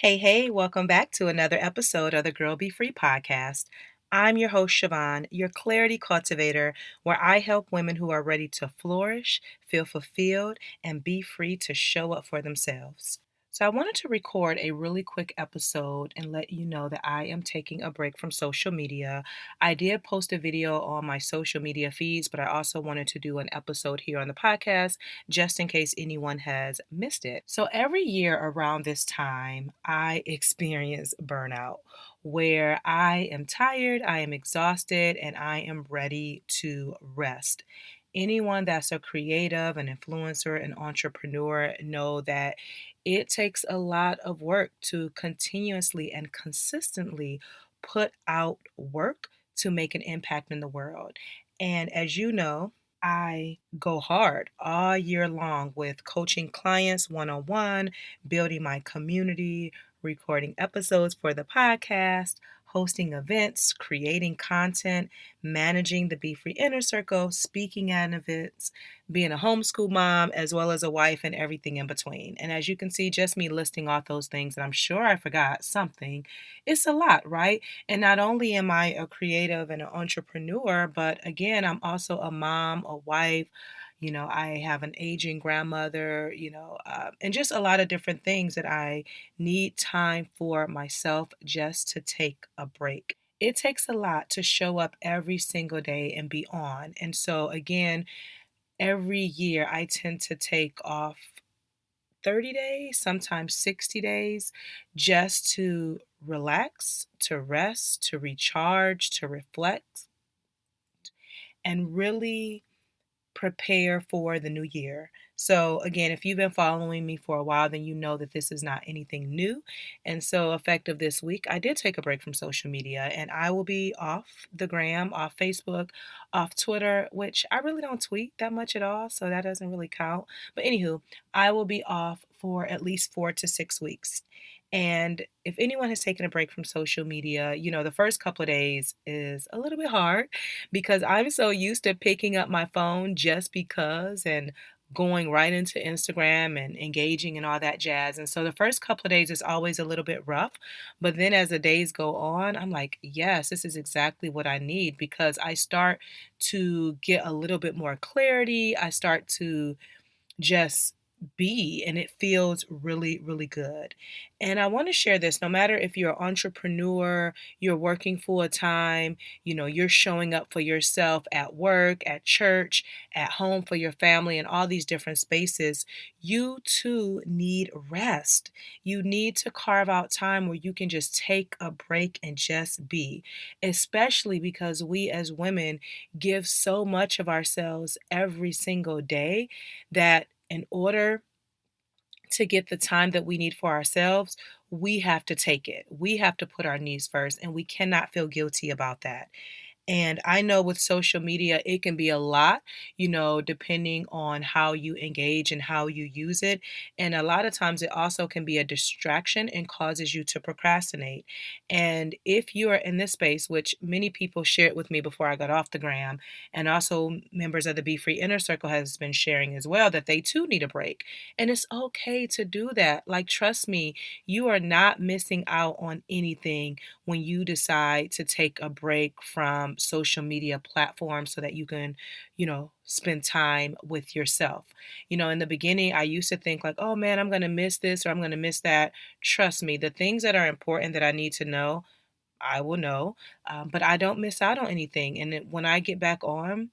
Hey, welcome back to another episode of the Girl Be Free podcast. I'm your host, Siobhan, your clarity cultivator, where I help women who are ready to flourish, feel fulfilled, and be free to show up for themselves. So, I wanted to record a really quick episode and let you know that I am taking a break from social media. I did post a video on my social media feeds, but I also wanted to do an episode here on the podcast just in case anyone has missed it. So, every year around this time, I experience burnout where I am tired, I am exhausted, and I am ready to rest. Anyone that's a creative, an influencer, an entrepreneur know that it takes a lot of work to continuously and consistently put out work to make an impact in the world. And as you know, I go hard all year long with coaching clients one on one, building my community, recording episodes for the podcast, hosting events, creating content, managing the Be Free Inner Circle, speaking at events, being a homeschool mom, as well as a wife and everything in between. And as you can see, just me listing off those things, and I'm sure I forgot something, it's a lot, right? And not only am I a creative and an entrepreneur, but again, I'm also a mom, a wife. I have an aging grandmother, and just a lot of different things that I need time for myself just to take a break. It takes a lot to show up every single day and be on. And so, again, every year I tend to take off 30 days, sometimes 60 days, just to relax, to rest, to recharge, to reflect, and really prepare for the new year. So, again, if you've been following me for a while, then you know that this is not anything new. And so, effective this week, I did take a break from social media and I will be off the gram, off Facebook, off Twitter, which I really don't tweet that much at all. So, that doesn't really count. But, anywho, I will be off for at least 4 to 6 weeks. And if anyone has taken a break from social media, the first couple of days is a little bit hard because I'm so used to picking up my phone just because and going right into Instagram and engaging and all that jazz. And so the first couple of days is always a little bit rough. But then as the days go on, I'm like, yes, this is exactly what I need because I start to get a little bit more clarity. I start to just be, and it feels really, really good. And I want to share this no matter if you're an entrepreneur, you're working full time, you're showing up for yourself at work, at church, at home for your family, and all these different spaces, you too need rest. You need to carve out time where you can just take a break and just be, especially because we as women give so much of ourselves every single day that in order to get the time that we need for ourselves, we have to take it. We have to put our needs first, and we cannot feel guilty about that. And I know with social media, it can be a lot, depending on how you engage and how you use it. And a lot of times it also can be a distraction and causes you to procrastinate. And if you are in this space, which many people shared with me before I got off the gram, and also members of the Be Free Inner Circle has been sharing as well, that they too need a break. And it's okay to do that. Like, trust me, you are not missing out on anything when you decide to take a break from social media platforms so that you can, spend time with yourself. In the beginning, I used to think like, oh man, I'm going to miss this or I'm going to miss that. Trust me, the things that are important that I need to know, I will know, but I don't miss out on anything. And when I get back on,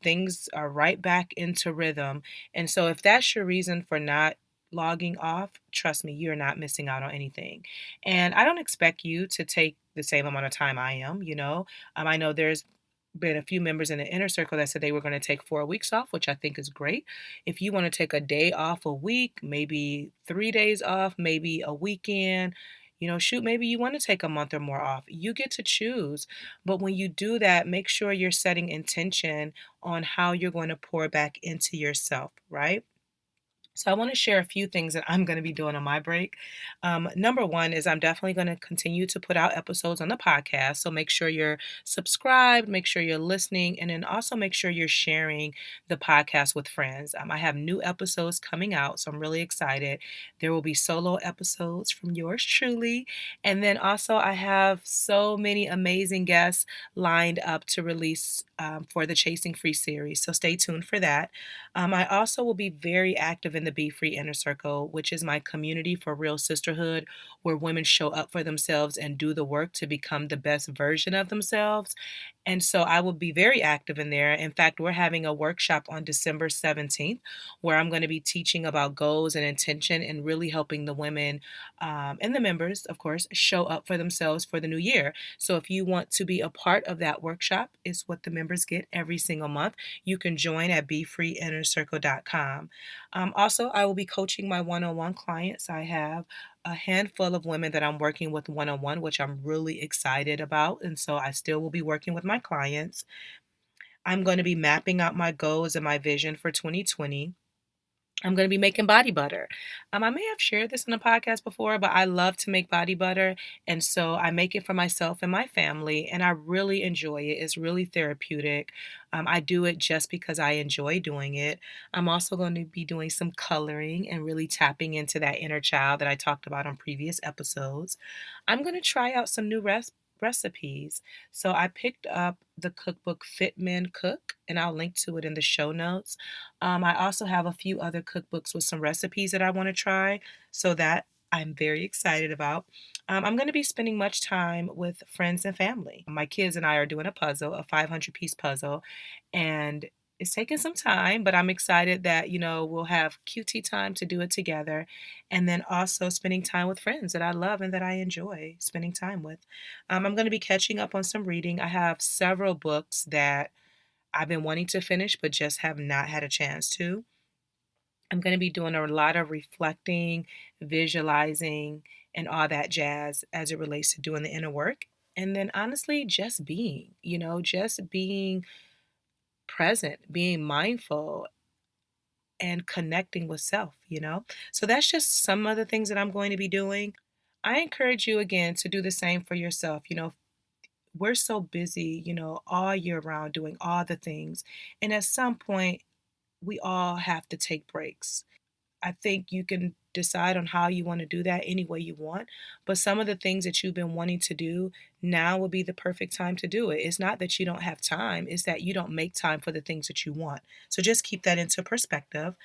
things are right back into rhythm. And so if that's your reason for not logging off, trust me, you're not missing out on anything. And I don't expect you to take the same amount of time I am, I know there's been a few members in the inner circle that said they were going to take 4 weeks off, which I think is great. If you want to take a day off a week, maybe 3 days off, maybe a weekend, shoot, maybe you want to take a month or more off. You get to choose. But when you do that, make sure you're setting intention on how you're going to pour back into yourself, right? So I want to share a few things that I'm going to be doing on my break. Number one is I'm definitely going to continue to put out episodes on the podcast. So make sure you're subscribed, make sure you're listening, and then also make sure you're sharing the podcast with friends. I have new episodes coming out, so I'm really excited. There will be solo episodes from yours truly. And then also, I have so many amazing guests lined up to release for the Chasing Free series. So stay tuned for that. I also will be very active in the Be Free Inner Circle, which is my community for real sisterhood, where women show up for themselves and do the work to become the best version of themselves. And so I will be very active in there. In fact, we're having a workshop on December 17th where I'm going to be teaching about goals and intention and really helping the women and the members, of course, show up for themselves for the new year. So if you want to be a part of that workshop, it's what the members get every single month. You can join at BeFreeInnerCircle.com. Also, I will be coaching my one-on-one clients. I have a handful of women that I'm working with one on one, which I'm really excited about. And so I still will be working with my clients. I'm going to be mapping out my goals and my vision for 2020. I'm going to be making body butter. I may have shared this in a podcast before, but I love to make body butter. And so I make it for myself and my family, and I really enjoy it. It's really therapeutic. I do it just because I enjoy doing it. I'm also going to be doing some coloring and really tapping into that inner child that I talked about on previous episodes. I'm going to try out some new recipes. So I picked up the cookbook Fit Men Cook, and I'll link to it in the show notes. I also have a few other cookbooks with some recipes that I want to try, so that I'm very excited about. I'm going to be spending much time with friends and family. My kids and I are doing a puzzle, a 500-piece puzzle, and it's taking some time, but I'm excited that, we'll have QT time to do it together. And then also spending time with friends that I love and that I enjoy spending time with. I'm going to be catching up on some reading. I have several books that I've been wanting to finish, but just have not had a chance to. I'm going to be doing a lot of reflecting, visualizing, and all that jazz as it relates to doing the inner work. And then honestly, just being present, being mindful, and connecting with self. So that's just some of the things that I'm going to be doing. I encourage you again to do the same for yourself. We're so busy, all year round doing all the things. And at some point, we all have to take breaks. I think you can decide on how you want to do that any way you want. But some of the things that you've been wanting to do, now will be the perfect time to do it. It's not that you don't have time, it's that you don't make time for the things that you want. So just keep that into perspective.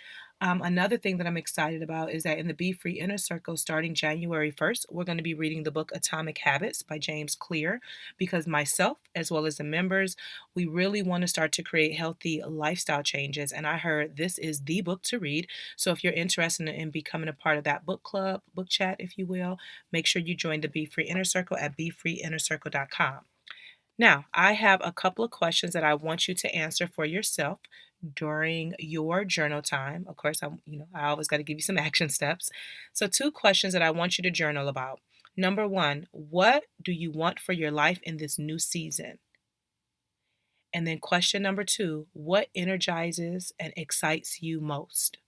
Another thing that I'm excited about is that in the Be Free Inner Circle, starting January 1st, we're going to be reading the book Atomic Habits by James Clear, because myself, as well as the members, we really want to start to create healthy lifestyle changes. And I heard this is the book to read. So if you're interested in becoming a part of that book club, book chat, if you will, make sure you join the Be Free Inner Circle at BeFreeInnerCircle.com. Now, I have a couple of questions that I want you to answer for yourself during your journal time. Of course, I always got to give you some action steps. So, two questions that I want you to journal about. Number one, what do you want for your life in this new season? And then question number two, what energizes and excites you most?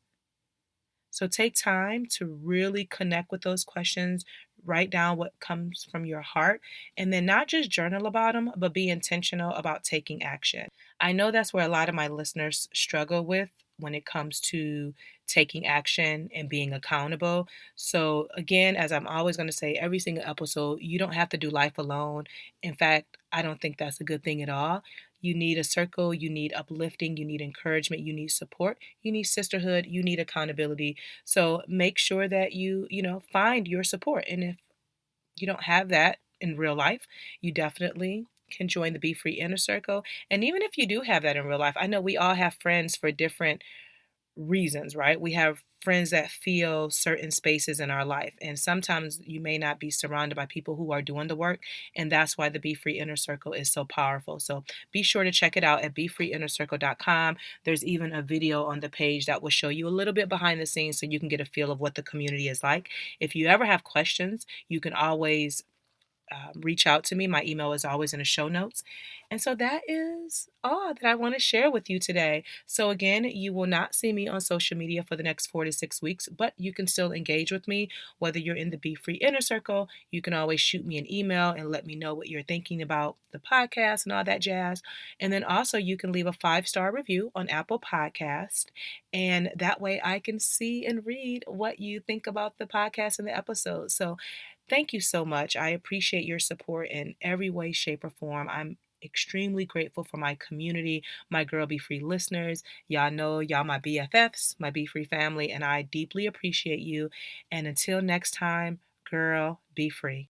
So take time to really connect with those questions, write down what comes from your heart, and then not just journal about them, but be intentional about taking action. I know that's where a lot of my listeners struggle with when it comes to taking action and being accountable. So, again, as I'm always going to say every single episode, you don't have to do life alone. In fact, I don't think that's a good thing at all. You need a circle, you need uplifting, you need encouragement, you need support, you need sisterhood, you need accountability. So make sure that you find your support. And if you don't have that in real life, you definitely can join the Be Free Inner Circle. And even if you do have that in real life, I know we all have friends for different reasons, right? We have friends that feel certain spaces in our life. And sometimes you may not be surrounded by people who are doing the work. And that's why the Be Free Inner Circle is so powerful. So be sure to check it out at BeFreeInnerCircle.com. There's even a video on the page that will show you a little bit behind the scenes so you can get a feel of what the community is like. If you ever have questions, you can always reach out to me. My email is always in the show notes. And so that is all that I want to share with you today. So, again, you will not see me on social media for the next 4 to 6 weeks, but you can still engage with me, whether you're in the Be Free Inner Circle. You can always shoot me an email and let me know what you're thinking about the podcast and all that jazz. And then also, you can leave a 5-star review on Apple Podcast. And that way I can see and read what you think about the podcast and the episode. So, thank you so much. I appreciate your support in every way, shape, or form. I'm extremely grateful for my community, my Girl Be Free listeners. Y'all know y'all my BFFs, my Be Free family, and I deeply appreciate you. And until next time, girl, be free.